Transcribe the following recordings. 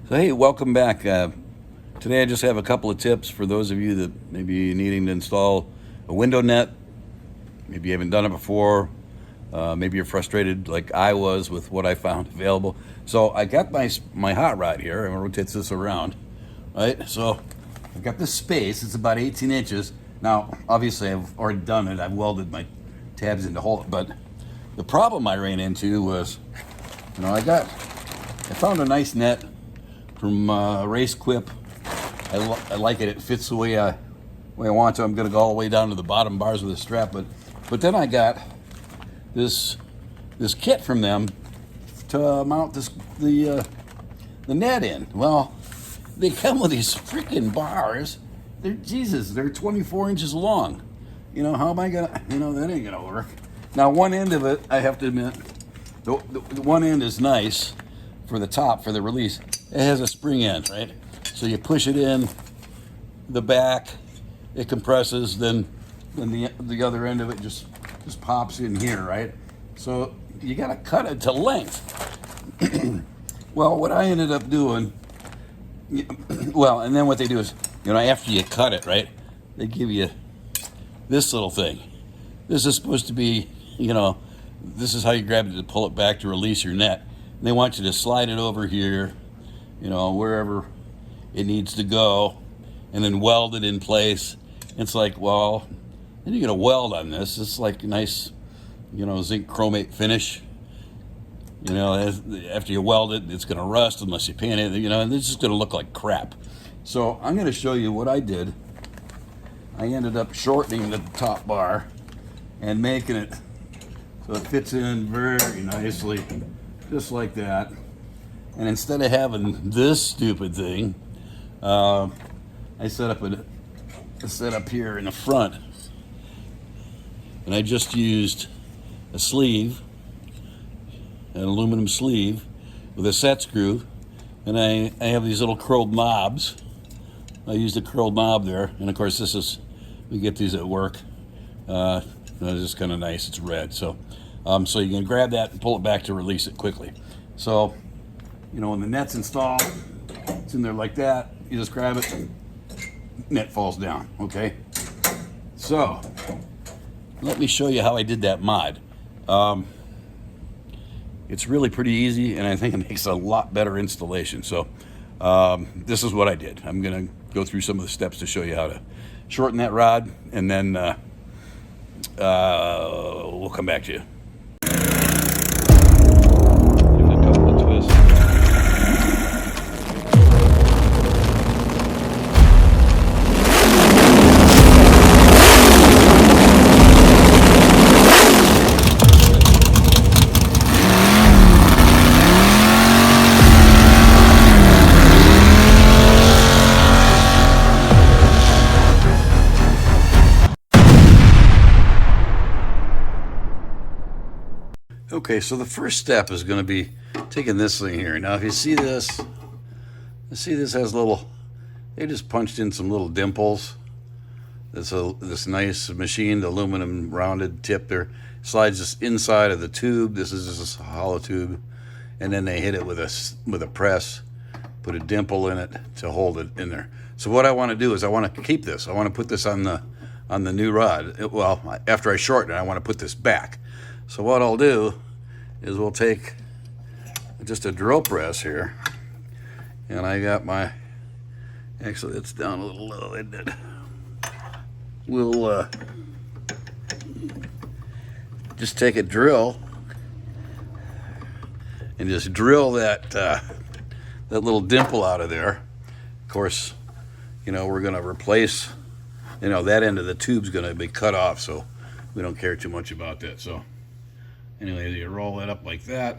So hey, welcome back. Today I just have a couple of tips for those of you that may be needing to install a window net. Maybe you haven't done it before. Maybe you're frustrated like I was with what I found available. So I got my hot rod here. I'm gonna rotate this around, right? So I've got this space. It's about 18 inches. Now, obviously I've already done it. I've welded my tabs into hole, but the problem I ran into was, I found a nice net from RaceQuip. I like it. It fits the way I want to. I'm going to go all the way down to the bottom bars with the strap, but then I got this kit from them to mount the net in. Well, they come with these freaking bars. They're 24 inches long. How am I gonna? That ain't gonna work. Now, one end of it, I have to admit, the one end is nice for the top, for the release. It has a spring end, right? So you push it in the back, it compresses, then the other end of it just pops in here, right? So you gotta cut it to length. Well, what I ended up doing, and then what they do is, after you cut it, right, they give you this little thing. This is supposed to be, this is how you grab it to pull it back to release your net. And they want you to slide it over here, wherever it needs to go, and then weld it in place. It's like, well, then you're gonna weld on this. It's like a nice, zinc chromate finish. After you weld it, it's gonna rust unless you paint it, and it's just gonna look like crap. So I'm gonna show you what I did. I ended up shortening the top bar and making it so it fits in very nicely, just like that. And instead of having this stupid thing, I set up a setup here in the front, and I just used a sleeve, an aluminum sleeve with a set screw, and I have these little curled knobs. I used a curled knob there, and of course we get these at work. It's just kind of nice. It's red, so you can grab that and pull it back to release it quickly. So, when the net's installed, it's in there like that. You just grab it, and net falls down. Okay. So, let me show you how I did that mod. It's really pretty easy, and I think it makes a lot better installation. So, this is what I did. I'm gonna go through some of the steps to show you how to shorten that rod, and then we'll come back to you. Give it a couple of twists. Okay, so the first step is going to be taking this thing here. Now, if you see this, has they just punched in some little dimples. This nice machined aluminum rounded tip there slides this inside of the tube. This is just a hollow tube, and then they hit it with a press, put a dimple in it to hold it in there. So what I want to do is I want to keep this. I want to put this on the new rod. Well, after I shorten it, I want to put this back. So what I'll do is we'll take just a drill press here, and I got actually it's down a little low, isn't it? We'll just take a drill and just drill that little dimple out of there. Of course, we're going to replace, that end of the tube's going to be cut off, so we don't care too much about that. So anyway, you roll that up like that.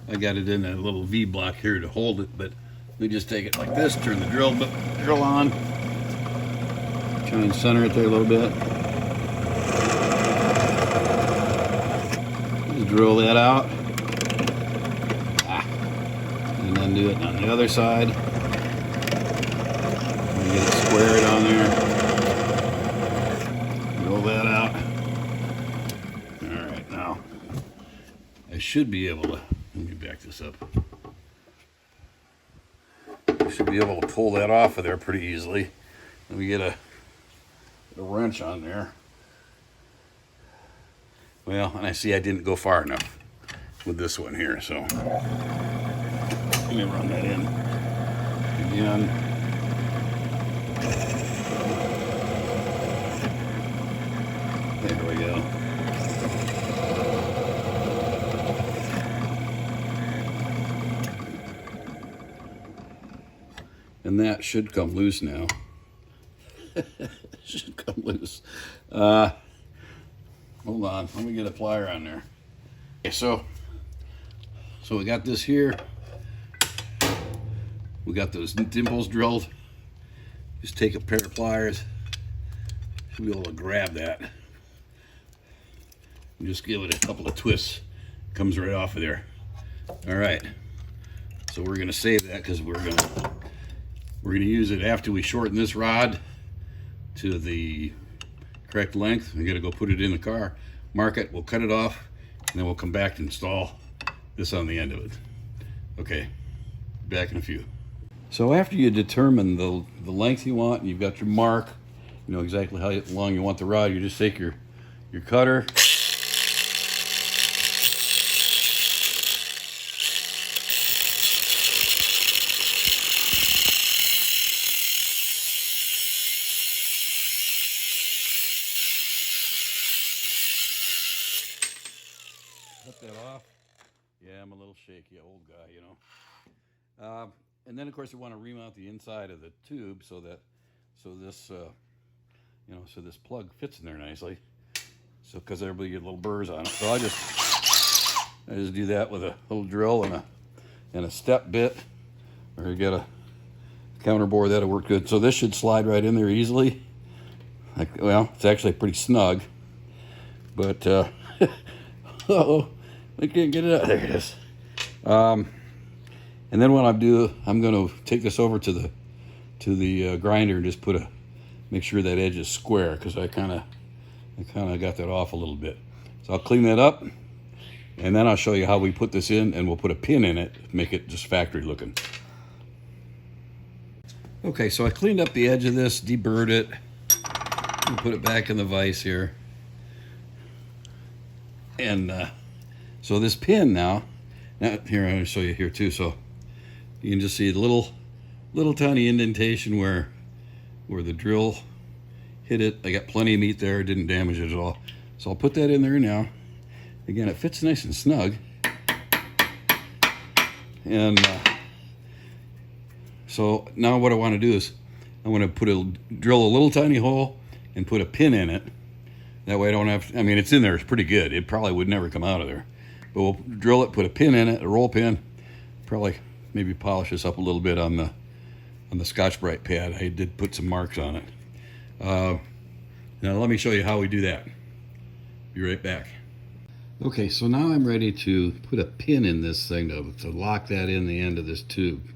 I got it in a little V block here to hold it, but we just take it like this, turn the drill on, try and center it there a little bit. Just drill that out. And then do it on the other side. And get it squared on there. Roll that out. Alright, now I should be able to, let me back this up. should be able to pull that off of there pretty easily. Let me get a wrench on there. Well, and I see I didn't go far enough with this one here, so let me run that in again. There we go. And that should come loose now. Should come loose. Hold on, let me get a plier on there. Okay, so we got this here. We got those dimples drilled. Just take a pair of pliers. Should be able to grab that. And just give it a couple of twists. Comes right off of there. All right. So we're gonna save that because we're gonna use it after we shorten this rod to the correct length. We gotta go put it in the car, mark it, we'll cut it off, and then we'll come back to install this on the end of it. Okay, back in a few. So after you determine the length you want, and you've got your mark, you know exactly how long you want the rod, you just take your cutter, cut that off. Yeah, I'm a little shaky, old guy, you know. And then of course you want to remount the inside of the tube so this plug fits in there nicely. So because everybody get little burrs on it. So I just do that with a little drill and a step bit, or you get a counter bore, that'll work good. So this should slide right in there easily. Well, it's actually pretty snug, but uh-oh, I can't get it out. There it is. And then what I'm going to take this over to the grinder and just make sure that edge is square, because I kind of got that off a little bit. So I'll clean that up, and then I'll show you how we put this in, and we'll put a pin in it, make it just factory looking. Okay, so I cleaned up the edge of this, deburred it, and put it back in the vise here. And so this pin now here, I'm going to show you here too. So you can just see the little tiny indentation where the drill hit it. I got plenty of meat there, didn't damage it at all. So I'll put that in there now. Again, it fits nice and snug. And so now what I want to do is I want to drill a little tiny hole and put a pin in it. That way I don't have to, I mean, it's in there, it's pretty good. It probably would never come out of there. But we'll drill it, put a pin in it, a roll pin, probably maybe polish this up a little bit on the Scotch-Brite pad. I did put some marks on it. Now let me show you how we do that. Be right back. Okay, so now I'm ready to put a pin in this thing to lock that in the end of this tube.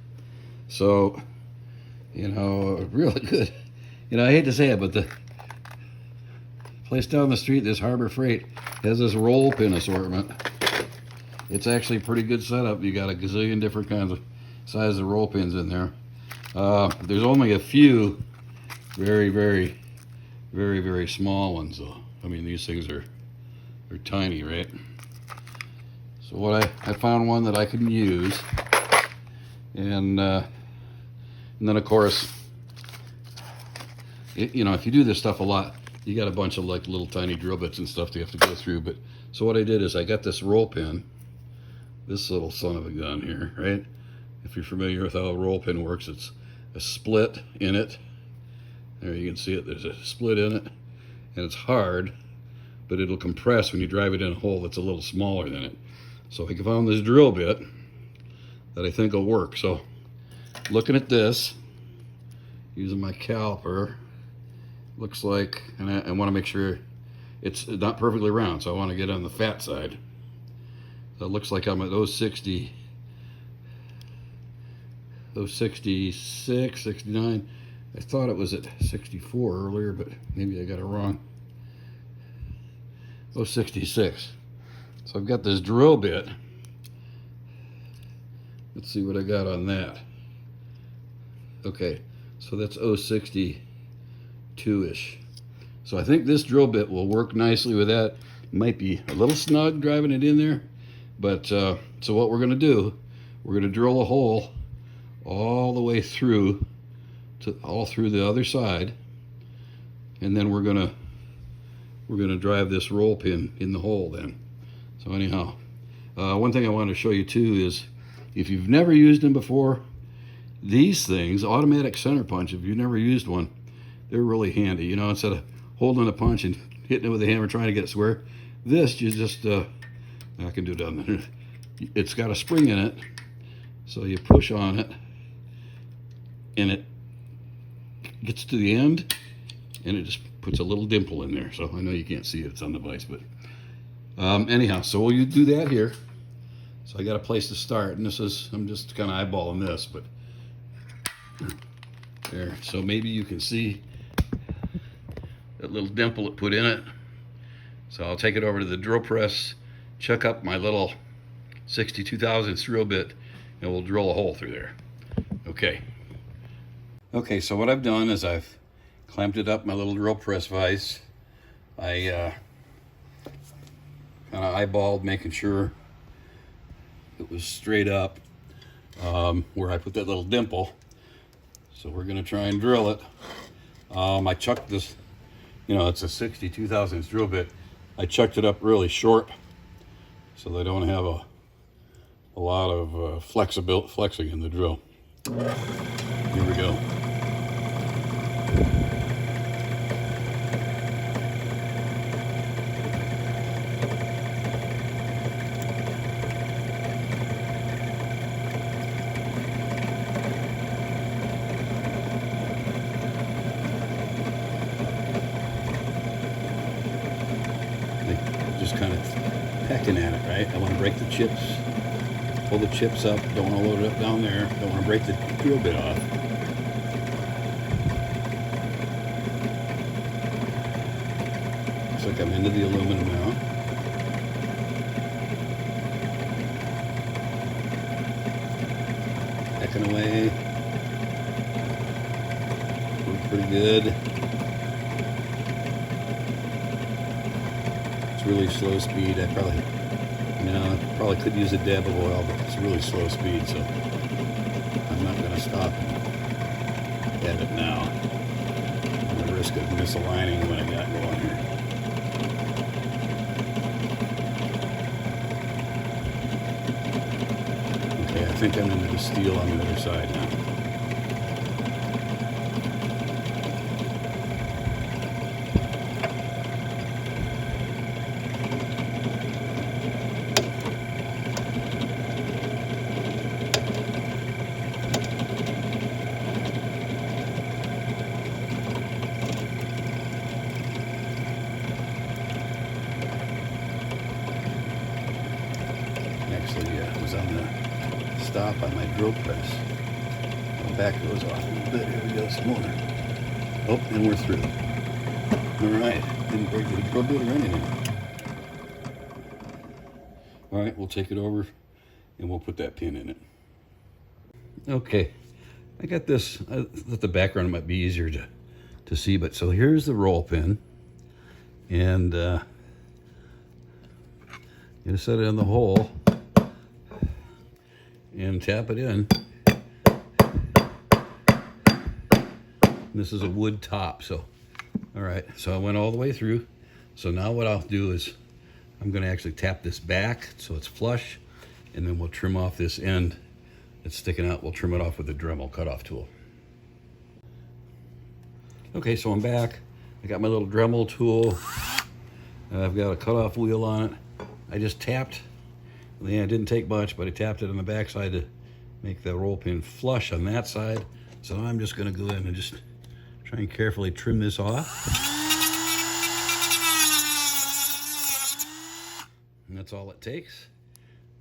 So, you know, really good. You know, I hate to say it, but the place down the street, this Harbor Freight, has this roll pin assortment. It's actually a pretty good setup. You got a gazillion different kinds of sizes of roll pins in there. There's only a few very, very, very, very small ones though. I mean, these things are tiny, right? So what I found one that I can use, and then of course, you know, if you do this stuff a lot, you got a bunch of like little tiny drill bits and stuff that you have to go through. But so what I did is I got this roll pin, this little son of a gun here, right? If you're familiar with how a roll pin works, it's a split in it. There you can see it, there's a split in it, and it's hard, but it'll compress when you drive it in a hole that's a little smaller than it. So I found this drill bit that I think will work. So looking at this, using my caliper, looks like, and I want to make sure it's not perfectly round, so I want to get on the fat side. So it looks like I'm at those 66, 69. I thought it was at 64 earlier, but maybe I got it wrong. Those 66. So I've got this drill bit. Let's see what I got on that. Okay, so that's 062-ish. So I think this drill bit will work nicely with that. It might be a little snug driving it in there, but so what we're gonna do, we're gonna drill a hole all the way through all through the other side, and then we're gonna drive this roll pin in the hole then. So anyhow, one thing I wanted to show you too is, if you've never used them before, these things, automatic center punch, if you've never used one, they're really handy. You know, instead of holding a punch and hitting it with a hammer trying to get it square, this you just, I can do it down there. It's got a spring in it, so you push on it, and it gets to the end, and it just puts a little dimple in there. So I know you can't see it, it's on the vise, but anyhow, so we'll do that here. So I got a place to start, and this is, I'm just kind of eyeballing this, but there. So maybe you can see that little dimple it put in it. So I'll take it over to the drill press, chuck up my little 62 thousandths drill bit, and we'll drill a hole through there. Okay. Okay, so what I've done is I've clamped it up my little drill press vise. I kind of eyeballed, making sure it was straight up where I put that little dimple. So we're gonna try and drill it. I chucked this, you know, it's a 62 thousandths drill bit. I chucked it up really short so they don't have a lot of flexing in the drill. Here we go. Just kind of pecking at it, right? I want to break the chips, pull the chips up, don't want to load it up down there, don't want to break the drill bit off. Looks like I'm into the aluminum now. Pecking away. Looks pretty good. Really slow speed. I probably could use a dab of oil, but it's really slow speed, so I'm not going to stop and add it now. I'm the risk of misaligning what I got going here. Okay, I think I'm into the steel on the other side now. It was on the stop on my drill press. I'll back those off a little bit. Here we go, some more. Oh, and we're through. All right, didn't break the drill bit or anything. All right, we'll take it over and we'll put that pin in it. Okay, I got this. I thought the background might be easier to see, but so here's the roll pin, and you just set it in the hole and tap it in. And this is a wood top, so all right, so I went all the way through. So now what I'll do is I'm going to actually tap this back so it's flush, and then we'll trim off this end that's sticking out. We'll trim it off with a Dremel cutoff tool. Okay, so I'm back. I got my little Dremel tool. I've got a cutoff wheel on it. I just tapped. Yeah, it didn't take much, but I tapped it on the back side to make the roll pin flush on that side. So I'm just going to go in and just try and carefully trim this off. And that's all it takes.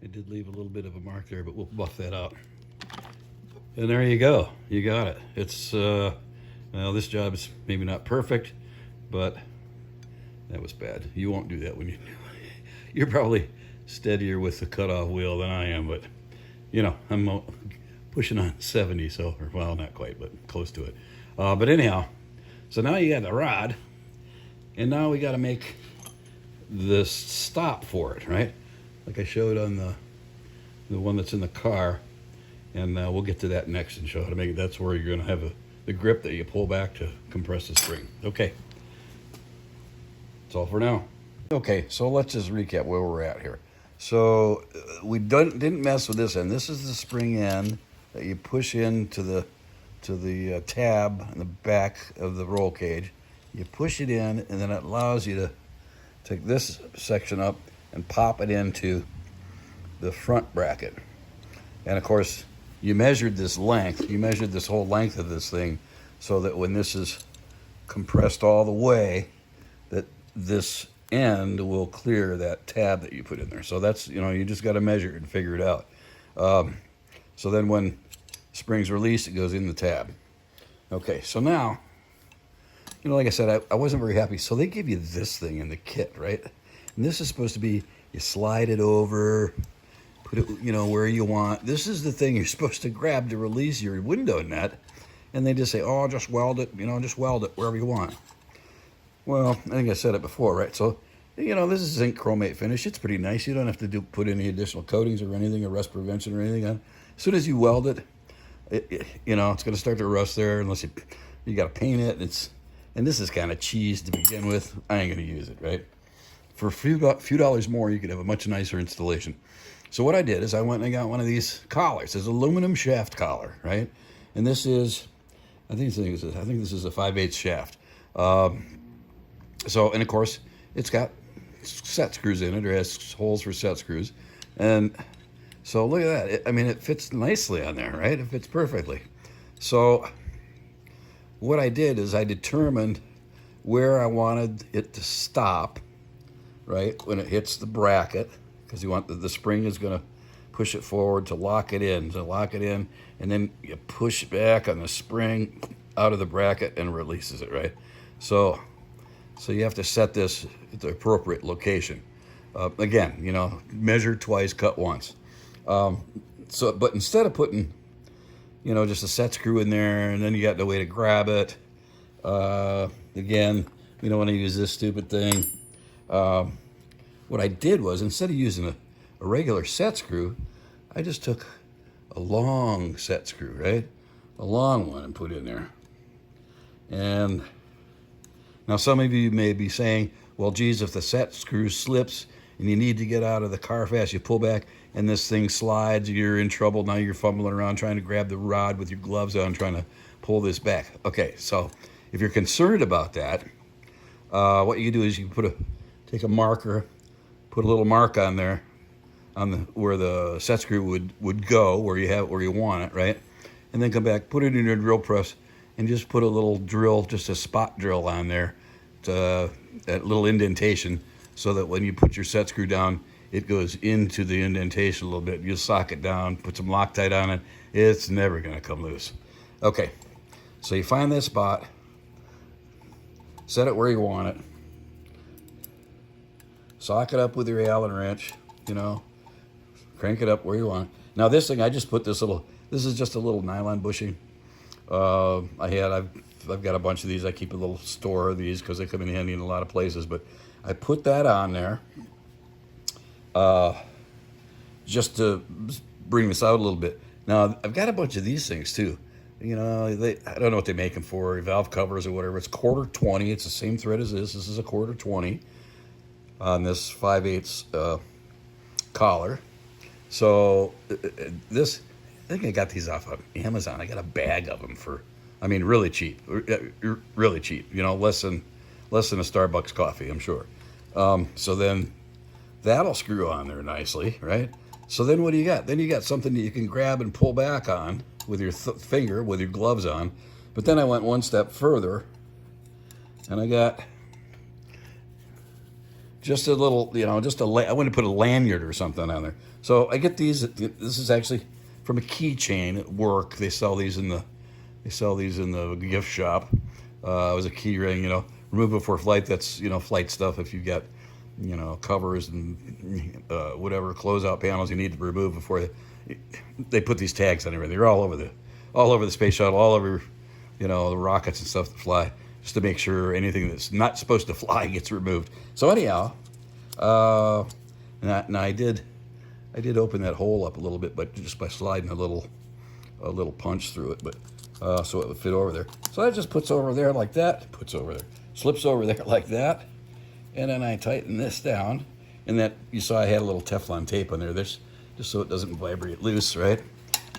It did leave a little bit of a mark there, but we'll buff that out. And there you go. You got it. It's, well, this job is maybe not perfect, but that was bad. You won't do that when you're probably steadier with the cutoff wheel than I am, but you know, I'm pushing on 70, so, or, well, not quite, but close to it. But anyhow, so now you got the rod, and now we got to make the stop for it, right? Like I showed on the one that's in the car, and we'll get to that next and show how to make it. That's where you're going to have the grip that you pull back to compress the spring. Okay, that's all for now. Okay, so let's just recap where we're at here. So we didn't mess with this end. This is the spring end that you push into the tab in the back of the roll cage. You push it in, and then it allows you to take this section up and pop it into the front bracket. And of course, you measured this length. You measured this whole length of this thing so that when this is compressed all the way, that this end will clear that tab that you put in there. So that's, you just got to measure it and figure it out. So then when spring's released, it goes in the tab. Okay, so now, like I said, I wasn't very happy. So they give you this thing in the kit, right? And this is supposed to be, you slide it over, put it, where you want. This is the thing you're supposed to grab to release your window net. And they just say, oh, just weld it, just weld it wherever you want. Well, I think I said it before, right? So, this is zinc chromate finish. It's pretty nice. You don't have to put any additional coatings or anything, or rust prevention or anything on it. As soon as you weld it, it's going to start to rust there unless you got to paint it. And this is kind of cheese to begin with. I ain't going to use it, right? For a few dollars more, you could have a much nicer installation. So what I did is I went and I got one of these collars. It's an aluminum shaft collar, right? And this is, I think this is a 5/8 shaft. So, and of course, it's got set screws in it, or has holes for set screws. And so look at that. It fits nicely on there, right? It fits perfectly. So what I did is I determined where I wanted it to stop, right, when it hits the bracket, because you want the spring is going to push it forward to lock it in. And then you push back on the spring out of the bracket and releases it, right? So you have to set this at the appropriate location. Again, measure twice, cut once. But instead of putting, just a set screw in there, and then you got no way to grab it. Again, we don't want to use this stupid thing. What I did was, instead of using a regular set screw, I just took a long set screw, right? A long one, and put in there. And now some of you may be saying, well, geez, if the set screw slips and you need to get out of the car fast, you pull back and this thing slides, you're in trouble. Now you're fumbling around trying to grab the rod with your gloves on, trying to pull this back. Okay, so if you're concerned about that, what you do is you take a marker, put a little mark on there, where the set screw would go, where you want it, right? And then come back, put it in your drill press, and just put a little drill, just a spot drill on there, that little indentation, so that when you put your set screw down, it goes into the indentation a little bit. You'll sock it down, put some Loctite on it. It's never going to come loose. Okay, so you find this spot, set it where you want it, sock it up with your Allen wrench, crank it up where you want it. Now this thing, I just put this is just a little nylon bushing. I've got a bunch of these. I keep a little store of these because they come in handy in a lot of places. But I put that on there just to bring this out a little bit. Now I've got a bunch of these things too. I don't know what they make them for, valve covers or whatever. It's 1/4 20. It's the same thread as this. This is a 1/4 20 on this 5/8 collar. So this, I think I got these off of Amazon. I got a bag of them for, really cheap, really cheap. Less than a Starbucks coffee, I'm sure. So then that'll screw on there nicely, right? So then what do you got? Then you got something that you can grab and pull back on with your finger, with your gloves on. But then I went one step further, and I got just a little, I want to put a lanyard or something on there. So I get these. This is actually from a keychain at work. They sell these in the gift shop. It was a key ring, remove before flight. That's flight stuff. If you got covers and whatever closeout panels you need to remove before they put these tags on everything. They're all over the space shuttle, all over, you know, the rockets and stuff that fly, just to make sure anything that's not supposed to fly gets removed. So anyhow, now I did open that hole up a little bit, but just by sliding a little punch through it, but so it would fit over there. So that just puts over there like that, slips over there like that, and then I tighten this down, and that, you saw I had a little Teflon tape on there, just so it doesn't vibrate loose, right?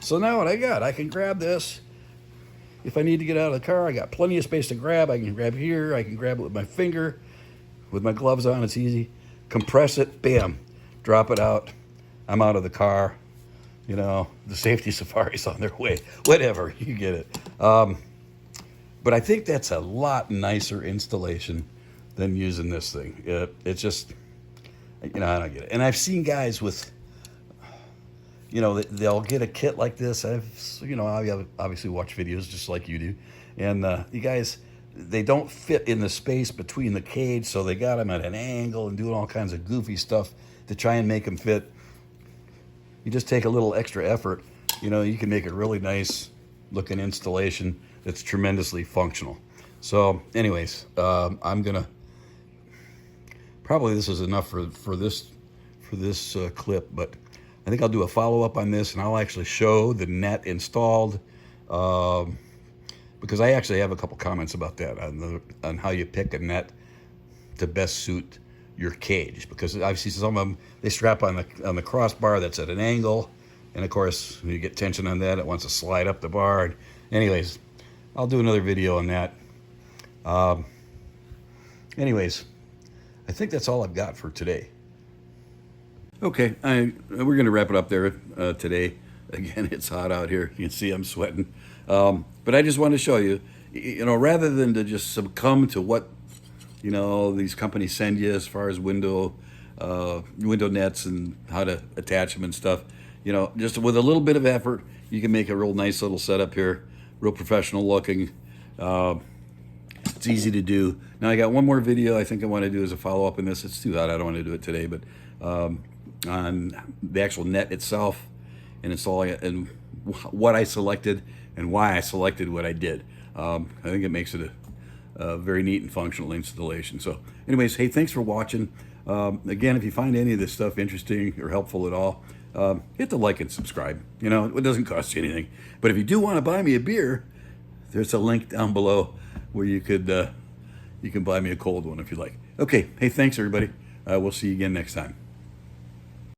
So now what I can grab this. If I need to get out of the car, I got plenty of space to grab. I can grab here, I can grab it with my finger. With my gloves on, it's easy. Compress it, bam, drop it out. I'm out of the car. You know, the safety safari's on their way. Whatever, you get it. But I think that's a lot nicer installation than using this thing. It's just, you know, I don't get it. And I've seen guys with, you know, they'll get a kit like this. I obviously watch videos just like you do. And you guys, they don't fit in the space between the cage, so they got them at an angle and doing all kinds of goofy stuff to try and make them fit. You just take a little extra effort, you know, you can make a really nice looking installation that's tremendously functional. So anyways, I'm gonna, probably this is enough for this clip, but I think I'll do a follow-up on this, and I'll actually show the net installed, because I actually have a couple comments about that on how you pick a net to best suit your cage, because I've seen some of them, they strap on the crossbar that's at an angle, and of course when you get tension on that, it wants to slide up the bar. And anyways, I'll do another video on that. Anyways, I think that's all I've got for today. Okay, we're gonna wrap it up there today. Again, it's hot out here. You can see I'm sweating. But I just want to show you, you know, rather than to just succumb to what, you know, these companies send you as far as window nets and how to attach them and stuff, you know, just with a little bit of effort, you can make a real nice little setup here, real professional looking. It's easy to do. Now I got one more video I think I want to do as a follow-up on this. It's too hot, I don't want to do it today, but on the actual net itself and installing it, and what I selected and why I selected what I did. I think it makes it a very neat and functional installation. So anyways, hey, thanks for watching. Again, if you find any of this stuff interesting or helpful at all, hit the like and subscribe. You know, it doesn't cost you anything. But if you do want to buy me a beer, there's a link down below where you can buy me a cold one if you like. Okay, hey, thanks everybody. We'll see you again next time.